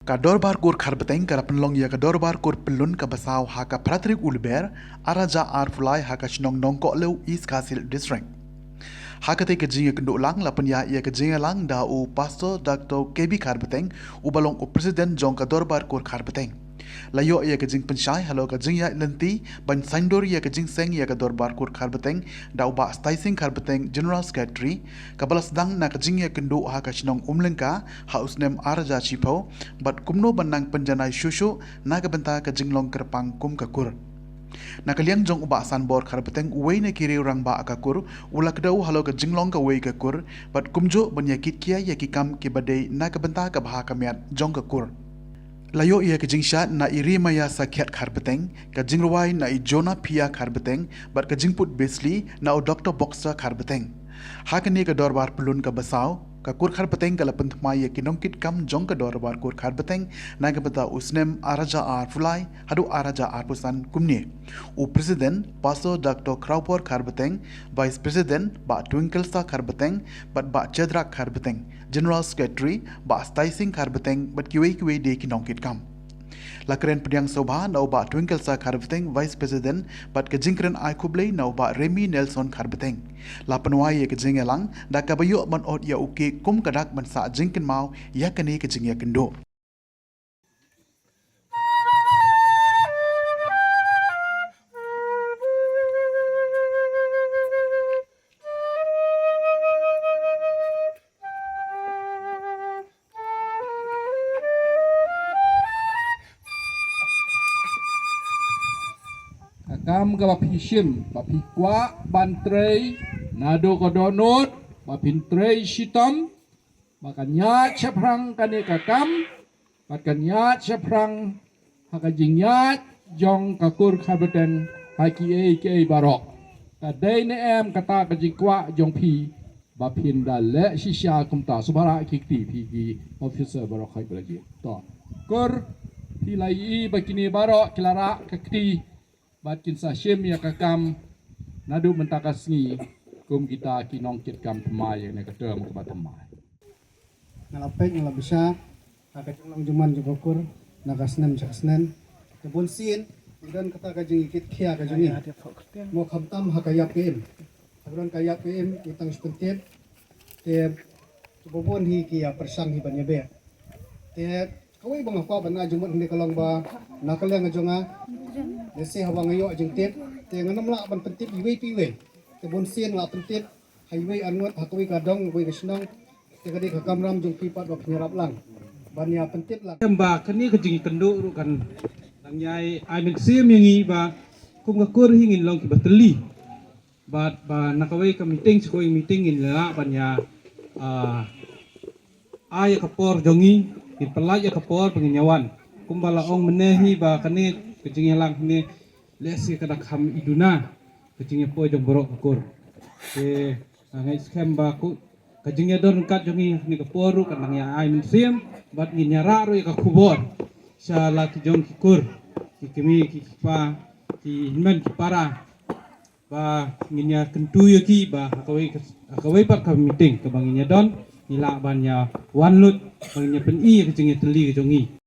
Kadorbar kur kharbeteng kara penlong ya kadorbar kur pelun ka basau haka pratrik ulber araja arfulai haka chnong nongko leu East Kasil district. Haka te kejinga kendo lang lapan ya kejinga lang da u pastor Dr. KB kharbeteng u balong u president jong kadorbar kur kharbeteng. Layo ya kejing pensyai halo kejing ya lenti ban sandor ya kejing seng ya kadorbar kur kharbeteng da u ba staising kharbeteng general secretary kabala sedang na kejing ya kendo haka chnong umlengka haus nem araja chipo bat kumno banang penjanai shushu naga benta kejing long kerpang kum kakur. Nakaliang jong uba sanbor kharbeteng uwei na kiri orang ba akakur ulak dau halo kejing long ka wei kakur bat kumjo banyakit kia ya kikam ke badai naga benta ka baha kamiat jong kakur. Layo ia kejing syat na iri maya sakiat kharbeteng kejing ruai na i Jonah Pia kharbeteng bat kejing put Besley na o Dr. Boxer kharbeteng. Hakani ka dorbar pelun ka basau ka kur kharbeteng ka lapan thmai ya kinongkit kam jong ka dorbar kur kharbeteng na ka bata usnem araja ar fulai hadu araja ar pusan kumni. U president Pastor Dr. Crawford kharbeteng, vice president ba Twinkle Sa kharbeteng bat ba Chedrak kharbeteng, general secretary ba Staising kharbeteng bat kiwe de kinongkit kam. Lakren pediang sobha nau ba Twinkle Sa kharbeteng vice president bat kejingkren ai kublei nau ba Remy Nelson kharbeteng. La penwai ye kejingelang da kabayo man od ya uke kum kadak man sa jingkin mau ya kene kejing ya kendo. Kam ka bapishim bapikwa bantrei nado kodonot bapintrei shitom makanya chaprang kane kakam makanya chaprang hakajingyat jong kakur khabeten haki ke barok kadai ne em kata kajikwa jong pi bapinda le shisha kumta subara kikti pi officer barok khai belagi to kur hilai bakini barok kilara kakti batkin sashim ya kakam nadu mentakasni kum kita kinongkit kam pemai yang kata mu kebat pemai ngalapek ngalabisa akatung lang juman jukokur nakasnem sakasnen kebun sin dan kata kajing ikit kia kajing mo khamtam hakayap pm abran kayap pm itang spentet te bobon hi kia persang hi banyabe te kawai bang apa bana jumat ni kalong ba nakaleng ajonga desi hawa ngayo ajeng tet te nganam la ban pentit iwe piwe te bon sien la pentit highway anwat hakwi kadong we kesnong te kadi kakamram jung pipat wa penyerap lang ban ya pentit lang ba kani kejing kenduk ru kan lang yai ai min sim yangi ba kum ka kur hingin long ki bateli ba nakawai ka meeting skoi meeting in la ban ya ai ka por jongi ki pelaj ka por penginyawan kum bala ong menehi ba kani kejing lang ni lesi kada kham iduna kejing po jong borok kur ke ngai skem ba ku kejing don kat jongi ni ka poru kan lang ya ai min sim bat ni nyara ro ka kubor sa la ki jong ki kur ki kemi ki pa ki men ki para ba nginya kentu yo ki ba kawai pat ka meeting ka banginya don ila ban ya wan lut banginya pen i kejing teli ke jongi